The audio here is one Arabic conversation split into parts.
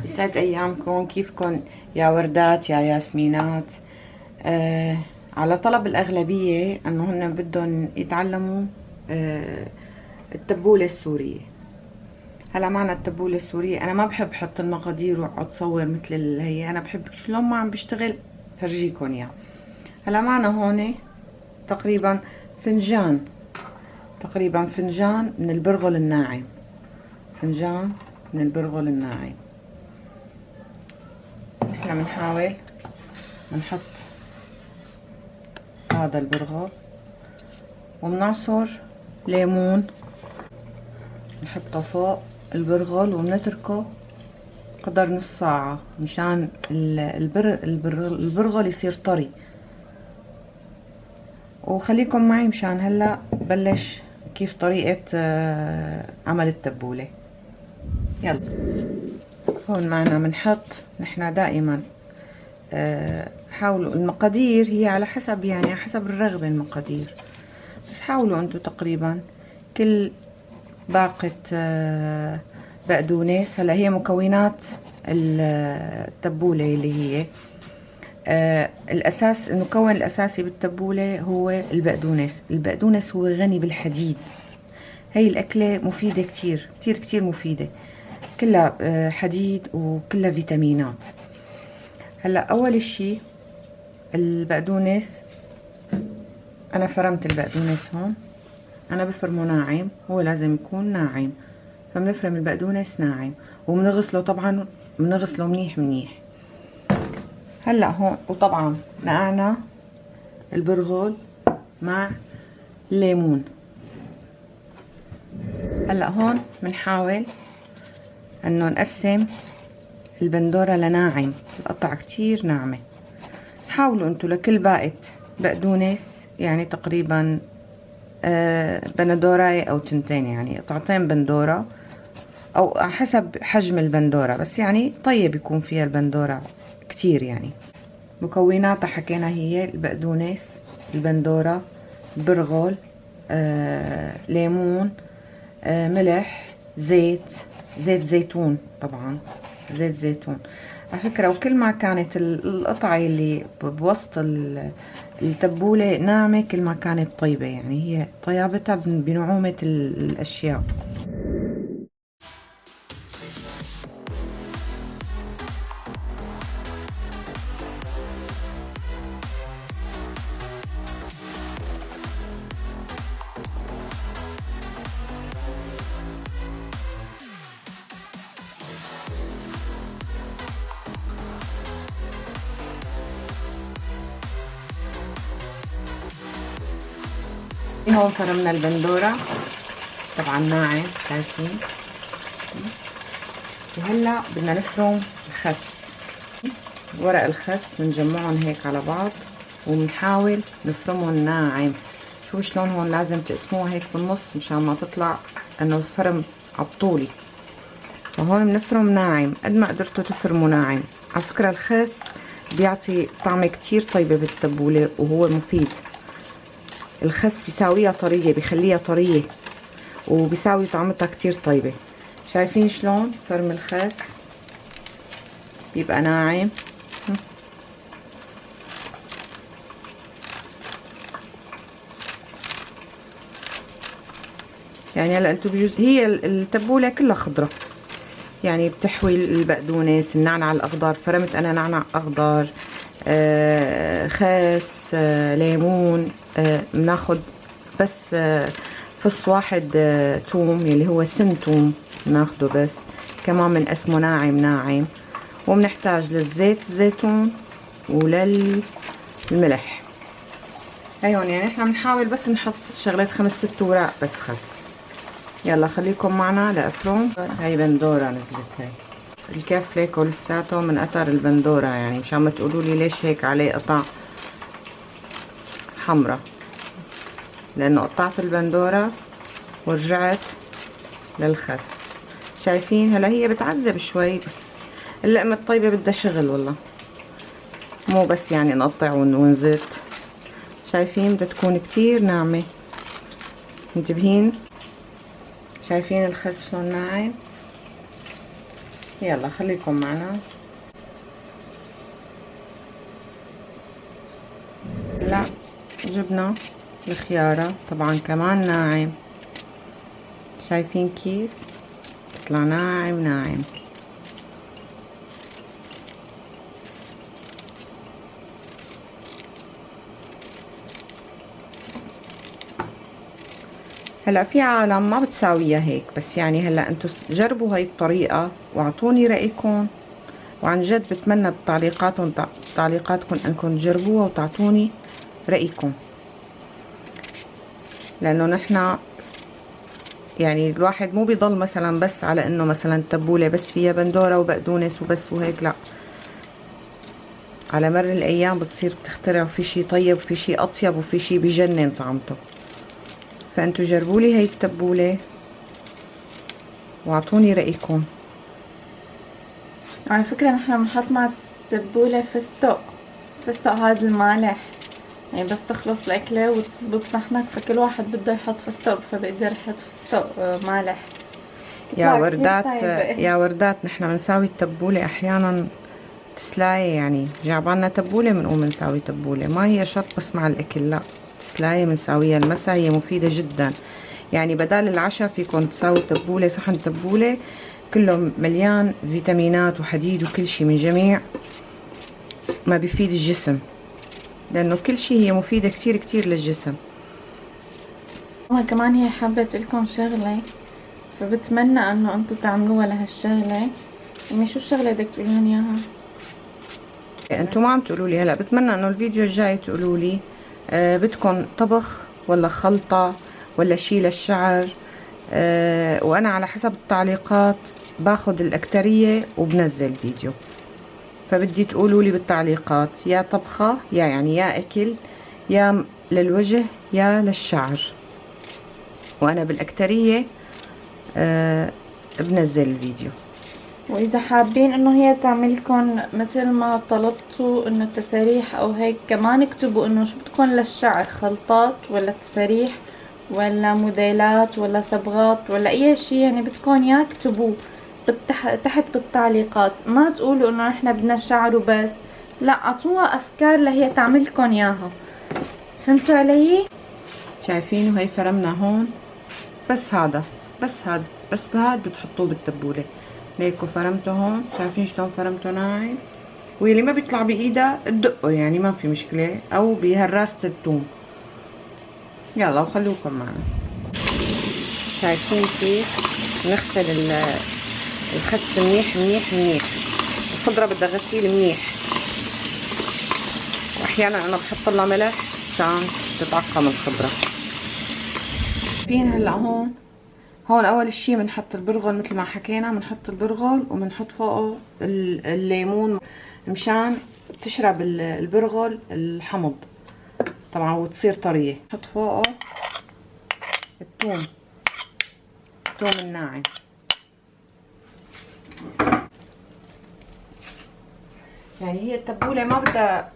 يسعد أيامكم. كيفكم يا وردات يا ياسمينات؟ على طلب الأغلبية أنه هن بدهم يتعلموا التبولة السورية. هلا معنى التبولة السورية، أنا ما بحب حط المقادير وأقعد صور مثل هي، أنا بحب شلون ما عم بشتغل فرجيكم إياه. هلا معنا هون تقريبا فنجان من البرغل الناعم. فنجان من البرغل الناعم. احنا بنحاول بنحط هذا البرغل وبنعصر ليمون نحطه فوق البرغل وبنتركه قدر نص ساعة مشان البرغل يصير طري. وخليكم معي مشان هلا بلش كيف طريقة عمل التبولة. يلا هون معنا بنحط نحنا دائما حاولوا المقادير هي على حسب، يعني على حسب الرغبة المقادير، بس حاولوا انتو تقريبا كل باقة بقدونس. هلا هي مكونات التبولة اللي هي الأساس، المكون الأساسي بالتبولة هو البقدونس. البقدونس هو غني بالحديد. هي الأكلة مفيدة كتير كتير كتير مفيدة، كلها حديد وكلها فيتامينات. هلا أول اشي البقدونس، أنا فرمت البقدونس هون. أنا بفرمه ناعم، هو لازم يكون ناعم، فبنفرم البقدونس ناعم وبنغسله. طبعا بنغسله منيح منيح. هلا هون وطبعا نقعنا البرغل مع الليمون. هلا هون بنحاول انه نقسم البندورة لناعم، القطع كتير ناعمة. حاولوا انتو لكل باقة بقدونس يعني تقريبا بندورة او تنتين، يعني قطعتين بندورة او حسب حجم البندورة، بس يعني طيب يكون فيها البندورة كتير. يعني مكوناتها حكينا هي البقدونس، البندورة، برغل، ليمون، ملح، زيت زيتون. طبعا زيت زيتون على فكرة. وكل ما كانت القطعة اللي بوسط التبولة ناعمة كل ما كانت طيبة، يعني هي طيابتها بنعومة الأشياء. هون فرمنا البندورة طبعا ناعم شايفين. وهلا بدنا نفرم الخس. ورق الخس بنجمعهم هيك على بعض وبنحاول نفرمهم ناعم. شوفوا شلون هون لازم تقسموها هيك بالنص مشان ما تطلع انه الفرم عالطولي. فهون بنفرم ناعم قد ما قدرتوا تفرموا ناعم. على فكرة الخس بيعطي طعمة كتير طيبة بالتبولة وهو مفيد. الخس بيساويها طرية، بيخليها طرية وبيساوي طعمتها كتير طيبة. شايفين شلون فرم الخس بيبقى ناعم. يعني هلا انتو بجوز هي التبولة كلها خضرة، يعني بتحوي البقدونس، النعنع الاخضر. فرمت انا نعنع اخضر، خس، ليمون. بناخد بس فص واحد توم اللي هو سن توم بناخده بس. كمان من اسمه ناعم. وبنحتاج للزيت الزيتون وللملح. هيون يعني احنا بنحاول بس نحط شغلات 5-6 اوراق بس خس. يلا خليكم معنا لافرم. هاي بندورة نزلت، هاي الكف ليكو لساته من اثر البندورة، يعني مشان ما تقولوا لي ليش هيك عليه قطع حمرة، لانه قطعت البندورة ورجعت للخس. شايفين هلا هي بتعذب شوي، بس اللقمة الطيبة بدها شغل والله، مو بس يعني نقطع ونزت. شايفين بدها تكون كتير ناعمة. انتبهين شايفين الخس شلون ناعم. يلا خليكم معنا. لا جبنا الخيارة طبعا كمان ناعم، شايفين كيف يطلع ناعم ناعم. هلا في عالم ما بتساويها هيك، بس يعني هلا انتو جربوا هاي الطريقة واعطوني رأيكم، وعن جد بتمنى بتعليقاتكم انكم تجربوها وتعطوني رأيكم، لانه نحنا يعني الواحد مو بيضل مثلا بس على انه مثلا تبولة بس فيها بندورة وبقدونس وبس وهيك، لا، على مر الايام بتصير بتخترع، وفي شي طيب وفي شي اطيب وفي شي بجنن طعمته. فانتو جربولي هاي التبولة واعطوني رأيكم. على فكرة نحن بنحط مع التبولة فستق هذا المالح، يعني بس تخلص الأكلة وتصب بصحنك فكل واحد بده يحط فستق فبقدر يحط فستق مالح. يا وردات يا وردات، نحن بنساوي التبولة احيانا تسلاية، يعني جعبالنا تبولة بنقوم نساوي تبولة، ما هي شرط بس مع الاكل، لا، تسلاية بنساويها المسا، هي مفيدة جدا. يعني بدال العشاء فيكم تساوي تبولة، صحن تبولة كله مليان فيتامينات وحديد وكل شي من جميع ما بيفيد الجسم، لانه كل شي هي مفيدة كتير كتير للجسم. كمان هي حبت لكم شغلة، فبتمنى انه انتو تعملوها لهالشغلة. يعني شو الشغلة بدك تقولون اياها؟ انتو ما عم تقولوا لي هلا، بتمنى انه الفيديو الجاي تقولوا لي بدكم طبخ ولا خلطة ولا شي للشعر، وانا على حسب التعليقات باخد الاكترية وبنزل فيديو. فبدي تقولوا لي بالتعليقات يا طبخة يا يعني يا اكل يا للوجه يا للشعر، وانا بالاكترية بنزل الفيديو. واذا حابين انه هي تعملكن مثل ما طلبتوا انه تساريح او هيك، كمان اكتبوا انه شو بدكن للشعر، خلطات ولا تساريح ولا موديلات ولا صبغات ولا اي شي يعني بدكن اياه اكتبوه تحت بالتعليقات. ما تقولوا انه احنا بدنا الشعر وبس، لا، اعطوها افكار لهي تعملكن اياها. فهمتوا علي؟ شايفين؟ وهي فرمنا هون، بس هذا بس بهاد بتحطوه بالتبولة هيك، وفرمته هون، شايفين شلون فرمته ناعم؟ واللي ما بيطلع بايدها تدقه، يعني ما في مشكلة، او بهراسة الثوم. يلا وخلوكم معنا. شايفين كيف نغسل الخس منيح منيح منيح، الخضرة بدها غسيل منيح، واحيانا انا بحط لها ملح عشان تتعقم الخضرة. شايفين هلا هون اول شي بنحط البرغل، مثل ما حكينا بنحط البرغل وبنحط فوقه الليمون مشان تشرب البرغل الحمض طبعا وتصير طرية. نحط فوقه الثوم الناعم. يعني هي التبولة ما بدها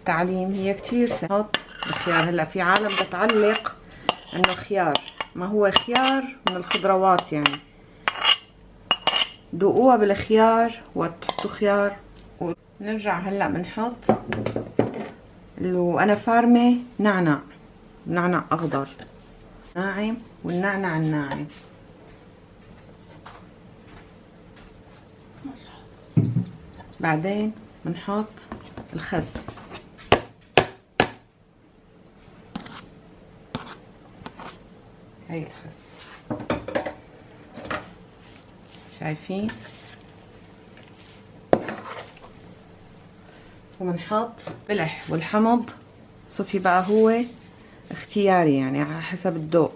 تعليم، هي كتير سهلة. نحط الخيار، هلا في عالم بتعلق انه خيار، ما هو خيار من الخضروات، يعني دوقوها بالخيار وتحطوا خيار. ونرجع هلا بنحط اللي انا فارمه نعنع اخضر ناعم، والنعنع الناعم. بعدين بنحط الخس، هي الخس، شايفين؟ وبنحط ملح والحمض صفي، بقى هو اختياري يعني على حسب الذوق،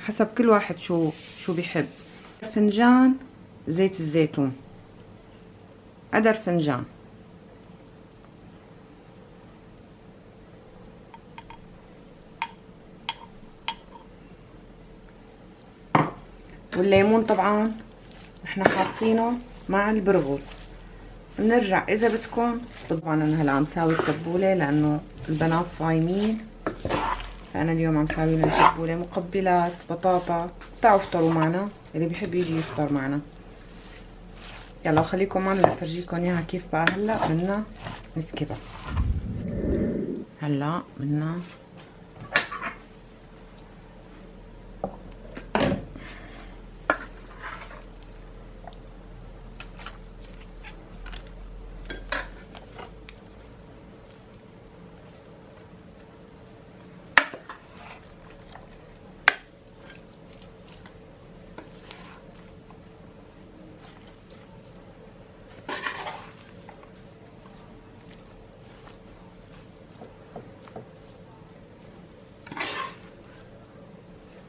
حسب كل واحد شو بيحب. فنجان زيت الزيتون، قدر فنجان. والليمون طبعا احنا حاطينه مع البرغل. بنرجع اذا بدكم، طبعا انا هلا عم ساوي التبوله لانه البنات صايمين، فانا اليوم عم ساوي لهم تبوله مقبلات بطاطا، تعوا افطروا معنا، اللي بيحب يجي يفطر معنا. يلا خليكم معنا لأفرجيكم اياها كيف بقى. هلا بدنا نسكبها. هلا بدنا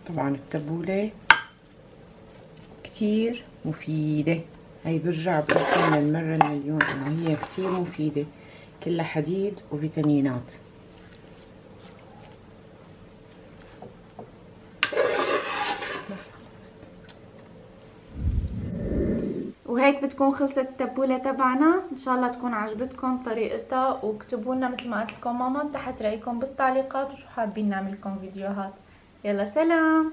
طبعا التبولة كتير مفيدة. هي برجع بقول للمرة المليون انه هي كتير مفيدة، كلها حديد وفيتامينات. وهيك بتكون خلصت التبولة تبعنا. ان شاء الله تكون عجبتكم طريقتها، واكتبوا لنا مثل ما قلت لكم ماما تحت رأيكم بالتعليقات وشو حابين نعمل لكم فيديوهات. يلا سلام.